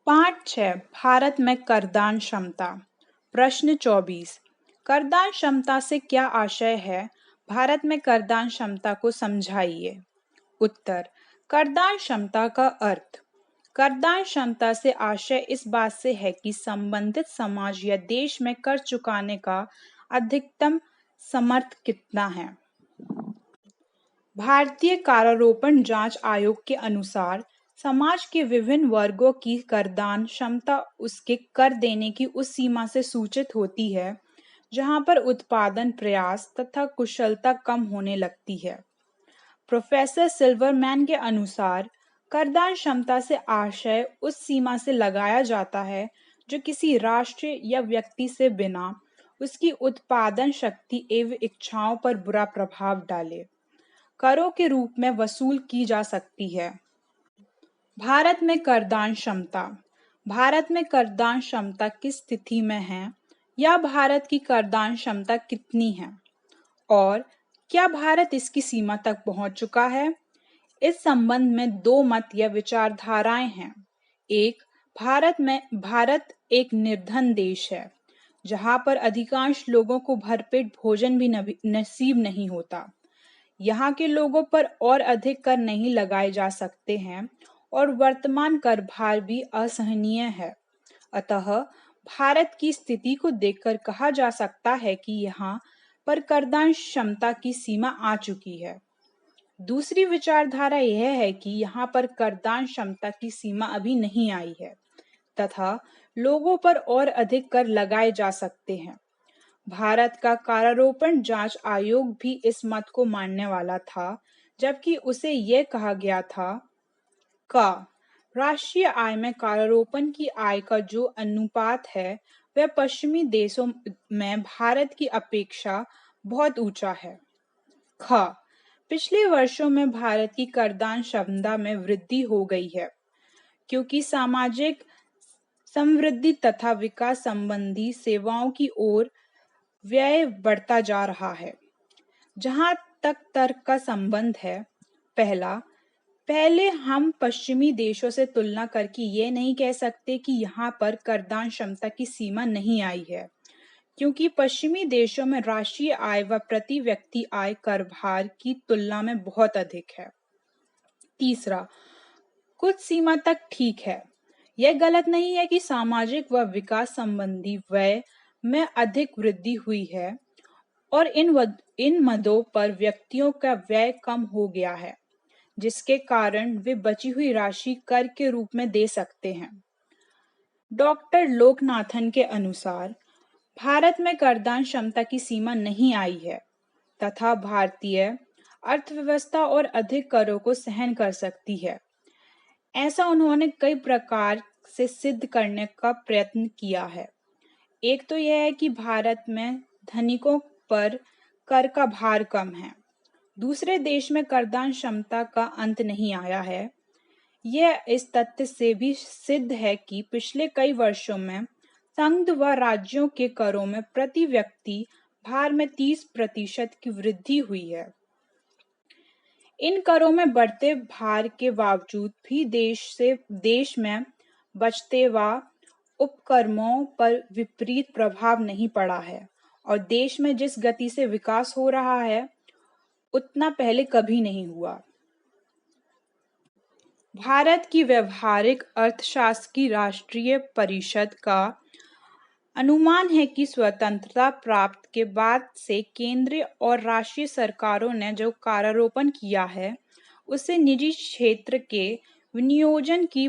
पाठ 6 भारत में करदान क्षमता। प्रश्न 24। करदान क्षमता से क्या आशय है? भारत में करदान क्षमता को समझाइए। उत्तर। करदान क्षमता का अर्थ। करदान क्षमता से आशय इस बात से है कि संबंधित समाज या देश में कर चुकाने का अधिकतम समर्थ कितना है। भारतीय करारोपण जांच आयोग के अनुसार समाज के विभिन्न वर्गों की करदान क्षमता उसके कर देने की उस सीमा से सूचित होती है जहां पर उत्पादन प्रयास तथा कुशलता कम होने लगती है। प्रोफेसर सिल्वरमैन के अनुसार करदान क्षमता से आशय उस सीमा से लगाया जाता है जो किसी राष्ट्र या व्यक्ति से बिना उसकी उत्पादन शक्ति एवं इच्छाओं पर बुरा प्रभाव डाले करों के रूप में वसूल की जा सकती है। भारत में करदान क्षमता। भारत में करदान क्षमता किस स्थिति में है या भारत की करदान क्षमता कितनी है और क्या भारत इसकी सीमा तक पहुंच चुका है? इस संबंध में दो मत या विचारधाराएं हैं। एक, भारत एक निर्धन देश है जहां पर अधिकांश लोगों को भरपेट भोजन भी नसीब नहीं होता। यहाँ के लोगों पर और अधिक कर नहीं लगाए जा सकते हैं और वर्तमान कर भार भी असहनीय है। अतः भारत की स्थिति को देखकर कहा जा सकता है कि यहाँ पर करदान क्षमता की सीमा आ चुकी है। दूसरी विचारधारा यह है कि यहाँ पर करदान क्षमता की सीमा अभी नहीं आई है तथा लोगों पर और अधिक कर लगाए जा सकते हैं। भारत का करारोपण जांच आयोग भी इस मत को मानने वाला था, जबकि उसे यह कहा गया था का राष्ट्रीय आय में करारोपण की आय का जो अनुपात है वह पश्चिमी देशों में भारत की अपेक्षा बहुत ऊंचा है। ख पिछले वर्षों में भारत की करदान क्षमता में वृद्धि हो गई है क्योंकि सामाजिक समृद्धि तथा विकास संबंधी सेवाओं की ओर व्यय बढ़ता जा रहा है। जहां तक तर्क का संबंध है, पहले हम पश्चिमी देशों से तुलना करके ये नहीं कह सकते कि यहाँ पर करदान क्षमता की सीमा नहीं आई है, क्योंकि पश्चिमी देशों में राष्ट्रीय आय व प्रति व्यक्ति आय कर भार की तुलना में बहुत अधिक है। तीसरा, कुछ सीमा तक ठीक है। यह गलत नहीं है कि सामाजिक व विकास संबंधी व्यय में अधिक वृद्धि हुई है और इन मदों पर व्यक्तियों का व्यय कम हो गया है, जिसके कारण वे बची हुई राशि कर के रूप में दे सकते हैं। डॉक्टर लोकनाथन के अनुसार भारत में करदान क्षमता की सीमा नहीं आई है तथा भारतीय अर्थव्यवस्था और अधिक करों को सहन कर सकती है। ऐसा उन्होंने कई प्रकार से सिद्ध करने का प्रयत्न किया है। एक तो यह है कि भारत में धनिकों पर कर का भार कम है। दूसरे, देश में करदान क्षमता का अंत नहीं आया है। यह इस तथ्य से भी सिद्ध है कि पिछले कई वर्षों में संघ व राज्यों के करों में प्रति व्यक्ति भार में 30% की वृद्धि हुई है। इन करों में बढ़ते भार के बावजूद भी देश में बचते व उपक्रमों पर विपरीत प्रभाव नहीं पड़ा है और देश में जिस गति से विकास हो रहा है उतना पहले कभी नहीं हुआ। भारत की व्यवहारिक अर्थशास्त्र की राष्ट्रीय परिषद का अनुमान है कि स्वतंत्रता प्राप्त के बाद से केंद्रीय और राष्ट्रीय सरकारों ने जो करारोपण किया है उससे निजी क्षेत्र के विनियोजन की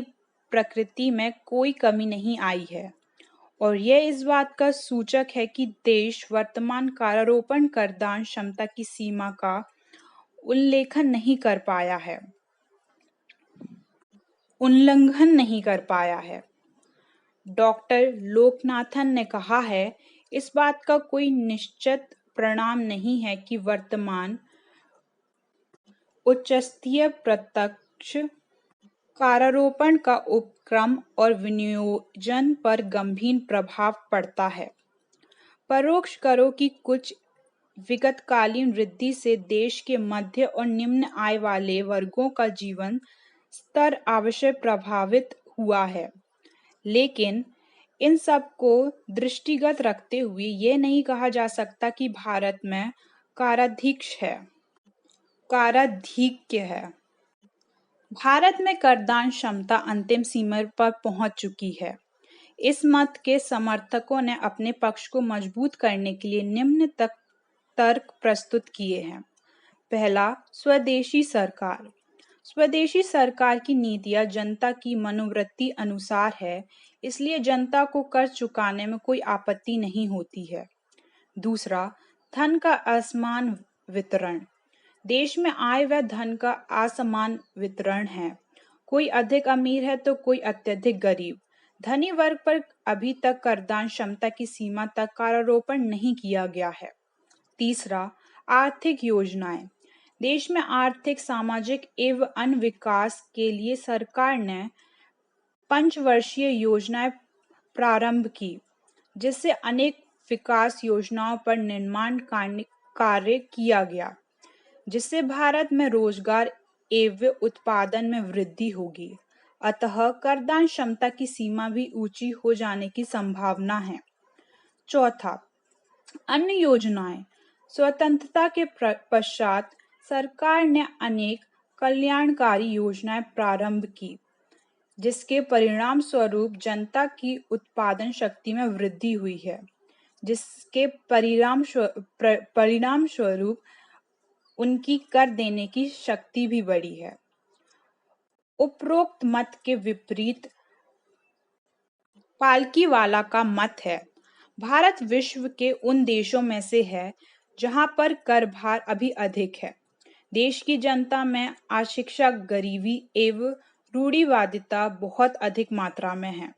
प्रकृति में कोई कमी नहीं आई है और यह इस बात का सूचक है कि देश वर्तमान करारोपण करदान क्षमता की सीमा का उल्लंघन नहीं कर पाया है। डॉक्टर लोकनाथन ने कहा है, इस बात का कोई निश्चित परिणाम नहीं है कि वर्तमान उच्चस्तरीय प्रत्यक्ष करारोपण का उपक्रम और विनियोजन पर गंभीर प्रभाव पड़ता है। परोक्ष करों की कुछ विगतकालीन वृद्धि से देश के मध्य और निम्न आय वाले वर्गों का जीवन स्तर अवश्य प्रभावित हुआ है, लेकिन इन सब को दृष्टिगत रखते हुए ये नहीं कहा जा सकता कि भारत में काराधिक्य है। भारत में करदान क्षमता अंतिम सीमा पर पहुंच चुकी है। इस मत के समर्थकों ने अपने पक्ष को मजबूत करने के लिए निम्न तर्क प्रस्तुत किए हैं। पहला, स्वदेशी सरकार। स्वदेशी सरकार की नीतियां जनता की मनोवृत्ति अनुसार है, इसलिए जनता को कर चुकाने में कोई आपत्ति नहीं होती है। दूसरा, धन का असमान वितरण। देश में आय व धन का असमान वितरण है। कोई अधिक अमीर है तो कोई अत्यधिक गरीब। धनी वर्ग पर अभी तक करदान क्षमता की सीमा तक करारोपण नहीं किया गया है। तीसरा, आर्थिक योजनाएं। देश में आर्थिक, सामाजिक एवं अन्य विकास के लिए सरकार ने पंचवर्षीय योजनाएं प्रारंभ की, जिससे अनेक विकास योजनाओं पर निर्माण कार्य किया गया, जिससे भारत में रोजगार एवं उत्पादन में वृद्धि होगी। अतः करदान क्षमता की सीमा भी ऊंची हो जाने की संभावना है। चौथा, अन्य योजनाएं। स्वतंत्रता के पश्चात सरकार ने अनेक कल्याणकारी योजनाएं प्रारंभ की, जिसके परिणाम स्वरूप जनता की उत्पादन शक्ति में वृद्धि हुई है, जिसके परिणाम स्वरूप उनकी कर देने की शक्ति भी बढ़ी है। उपरोक्त मत के विपरीत पालकीवाला का मत है। भारत विश्व के उन देशों में से है जहां पर कर भार अभी अधिक है। देश की जनता में अशिक्षा, गरीबी एवं रूढ़िवादिता बहुत अधिक मात्रा में है।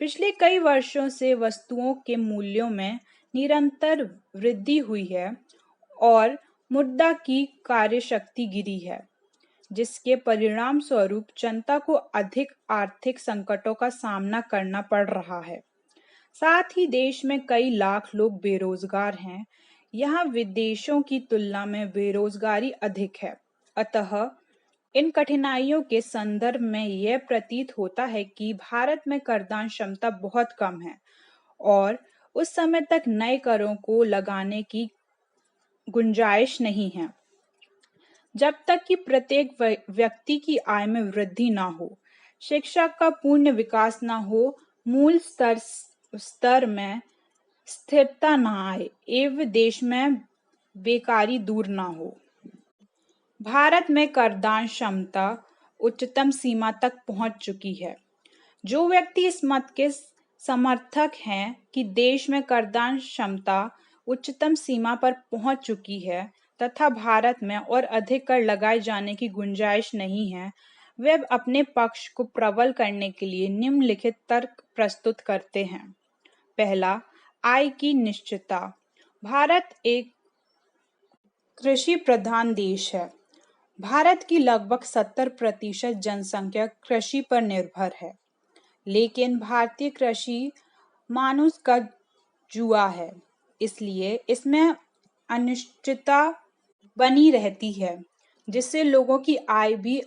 पिछले कई वर्षों से वस्तुओं के मूल्यों में निरंतर वृद्धि हुई है और मुद्रा की कार्यशक्ति गिरी है, जिसके परिणाम स्वरूप जनता को अधिक आर्थिक संकटों का सामना करना पड़ रहा है। साथ ही देश में कई लाख लोग बेरोजगार हैं। यहाँ विदेशों की तुलना में बेरोजगारी अधिक है। अतः इन कठिनाइयों के संदर्भ में यह प्रतीत होता है कि भारत में करदान क्षमता बहुत कम है और उस समय तक नए करों को लगाने की गुंजाइश नहीं है, जब तक कि प्रत्येक व्यक्ति की आय में वृद्धि ना हो, शिक्षा का पूर्ण विकास ना हो, मूल स्तर में स्थिरता ना आए एवं देश में बेकारी दूर ना हो। भारत में करदान क्षमता उच्चतम सीमा तक पहुंच चुकी है। जो व्यक्ति इस मत के समर्थक हैं कि देश में करदान क्षमता उच्चतम सीमा पर पहुंच चुकी है तथा भारत में और अधिक कर लगाए जाने की गुंजाइश नहीं है, वे अपने पक्ष को प्रबल करने के लिए निम्नलिखित तर्क प्रस्तुत करते हैं। पहला, आय की निश्चितता। भारत एक कृषि प्रधान देश है। भारत की लगभग 70% जनसंख्या कृषि पर निर्भर है, लेकिन भारतीय कृषि मानुष का जुआ है, इसलिए इसमें अनिश्चितता बनी रहती है, जिससे लोगों की आय भी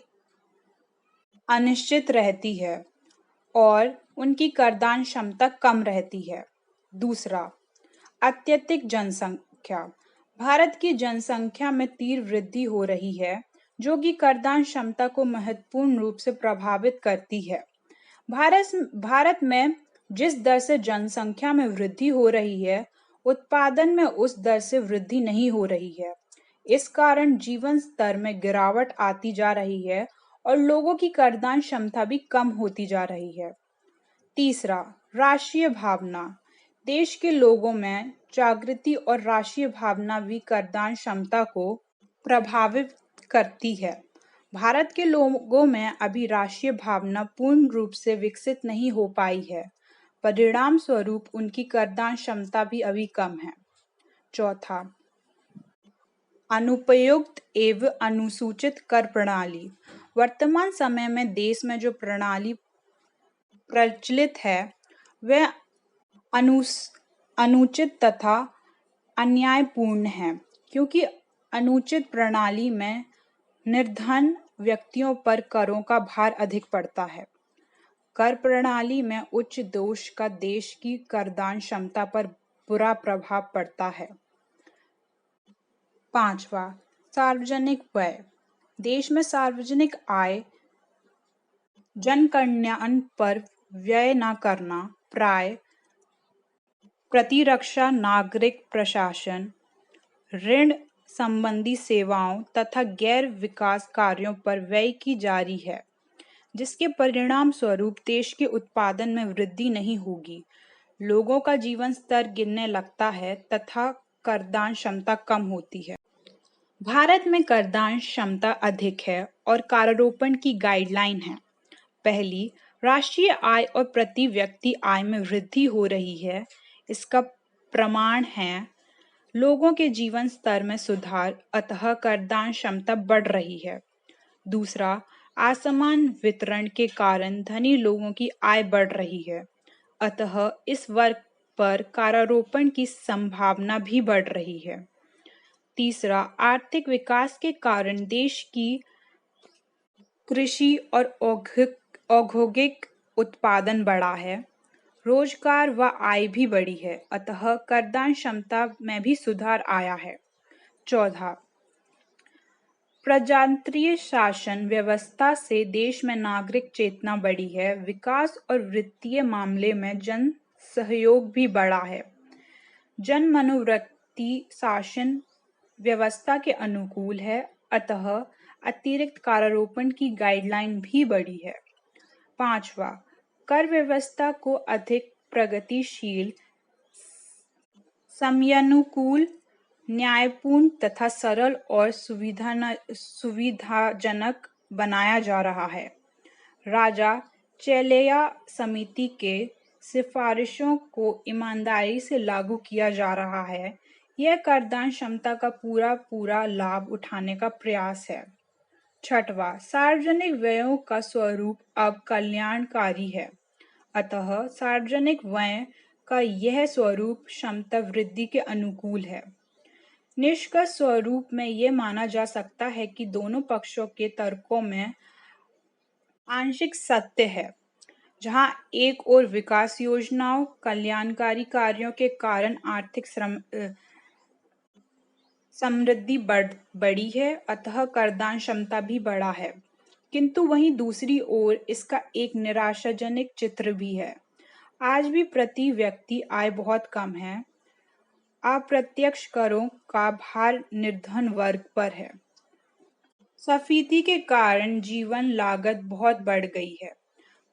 अनिश्चित रहती है और उनकी करदान क्षमता कम रहती है। दूसरा, अत्यधिक जनसंख्या। भारत की जनसंख्या में तीव्र वृद्धि हो रही है, जो कि करदान क्षमता को महत्वपूर्ण रूप से प्रभावित करती है। भारत में जिस दर से जनसंख्या में वृद्धि हो रही है, उत्पादन में उस दर से वृद्धि नहीं हो रही है। इस कारण जीवन स्तर में गिरावट आती जा रही है और लोगों की करदान क्षमता भी कम होती जा रही है। तीसरा, राष्ट्रीय भावना। देश के लोगों में जागृति और राष्ट्रीय भावना भी करदान क्षमता को प्रभावित करती है। भारत के लोगों में अभी राष्ट्रीय भावना पूर्ण रूप से विकसित नहीं हो पाई है। परिणाम स्वरूप उनकी करदान क्षमता भी अभी कम है। चौथा, अनुपयुक्त एवं अनुसूचित कर प्रणाली। वर्तमान समय में देश में जो प्रणाली प्रचलित है वह अनुचित तथा अन्यायपूर्ण है, क्योंकि अनुचित प्रणाली में निर्धन व्यक्तियों पर करों का भार अधिक पड़ता है। कर प्रणाली में उच्च दोष का देश की करदान क्षमता पर बुरा प्रभाव पड़ता है। 5वां, सार्वजनिक व्यय। देश में सार्वजनिक आय जन कल्याण पर व्यय न करना प्राय प्रतिरक्षा, नागरिक प्रशासन, ऋण संबंधी सेवाओं तथा गैर विकास कार्यों पर व्यय की जारी है, जिसके परिणाम स्वरूप देश के उत्पादन में वृद्धि नहीं होगी, लोगों का जीवन स्तर गिरने लगता है तथा करदान क्षमता कम होती है। भारत में करदान क्षमता अधिक है और करारोपण की गाइडलाइन है। पहली, राष्ट्रीय आय और प्रति व्यक्ति आय में वृद्धि हो रही है। इसका प्रमाण है लोगों के जीवन स्तर में सुधार, अतः करदान क्षमता बढ़ रही है। दूसरा, असमान वितरण के कारण धनी लोगों की आय बढ़ रही है, अतः इस वर्ग पर करारोपण की संभावना भी बढ़ रही है। तीसरा, आर्थिक विकास के कारण देश की कृषि और औद्योगिक उत्पादन बढ़ा है, रोजगार व आय भी बढ़ी है, अतः करदान क्षमता में भी सुधार आया है। चौथा, प्रजातंत्रीय शासन व्यवस्था से देश में नागरिक चेतना बढ़ी है, विकास और वित्तीय मामले में जन सहयोग भी बढ़ा है। जन मनोवृत्ति शासन व्यवस्था के अनुकूल है, अतः अतिरिक्त करारोपण की गाइडलाइन भी बढ़ी है। 5वां, कर व्यवस्था को अधिक प्रगतिशील, समयानुकूल, न्यायपूर्ण तथा सरल और सुविधाजनक बनाया जा रहा है। राजा चेलेया समिति के सिफारिशों को ईमानदारी से लागू किया जा रहा है। यह करदान क्षमता का पूरा लाभ उठाने का प्रयास है। 6वां, सार्वजनिक व्ययों का स्वरूप अब कल्याणकारी है, अतः सार्वजनिक व्यय का यह स्वरूप क्षमता वृद्धि के अनुकूल है। निष्कर्ष स्वरूप में यह माना जा सकता है कि दोनों पक्षों के तर्कों में आंशिक सत्य है। जहां एक ओर विकास योजनाओं, कल्याणकारी कार्यों के कारण आर्थिक समृद्धि बढ़ी है, अतः करदान क्षमता भी बढ़ा है, किंतु वहीं दूसरी ओर इसका एक निराशाजनक चित्र भी है। आज भी प्रति व्यक्ति आय बहुत कम है। अप्रत्यक्ष करों का भार निर्धन वर्ग पर है। स्फीति के कारण जीवन लागत बहुत बढ़ गई है।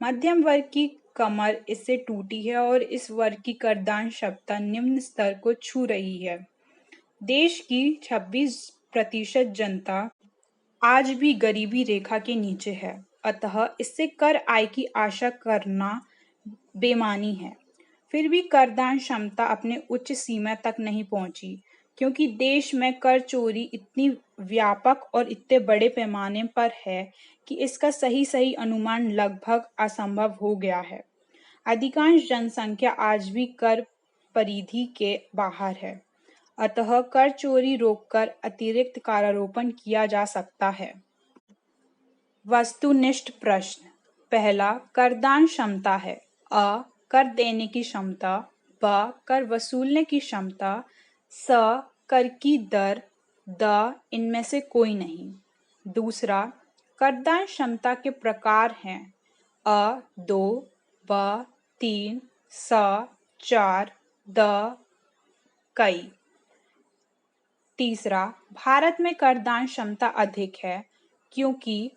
मध्यम वर्ग की कमर इससे टूटी है और इस वर्ग की करदान क्षमता निम्न स्तर को छू रही है। देश की 26% जनता आज भी गरीबी रेखा के नीचे है, अतः इससे कर आय की आशा करना बेमानी है। फिर भी करदान क्षमता अपने उच्च सीमा तक नहीं पहुंची, क्योंकि देश में कर चोरी इतनी व्यापक और इतने बड़े पैमाने पर है कि इसका सही अनुमान लगभग असंभव हो गया है। अधिकांश जनसंख्या आज भी कर परिधि के बाहर है, अतः कर चोरी रोककर अतिरिक्त करारोपण किया जा सकता है। वस्तुनिष्ठ प्रश्न। पहला, करदान क्षमता है। अ, कर देने की क्षमता, ब, कर वसूलने की क्षमता, स, कर की दर, द, इनमें से कोई नहीं। दूसरा, करदान क्षमता के प्रकार हैं अ, 2, ब, 3, स, 4, द, कई। तीसरा, भारत में करदान क्षमता अधिक है क्योंकि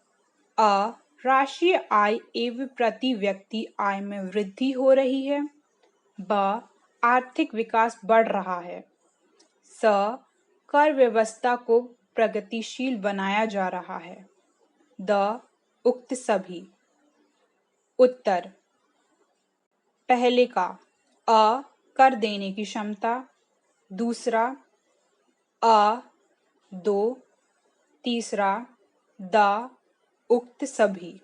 अ, राष्ट्रीय आय एवं प्रति व्यक्ति आय में वृद्धि हो रही है, ब, आर्थिक विकास बढ़ रहा है, स, कर व्यवस्था को प्रगतिशील बनाया जा रहा है, द, उक्त सभी। उत्तर। पहले का अ, कर देने की क्षमता, दूसरा अ, 2, तीसरा द, उक्त सभी।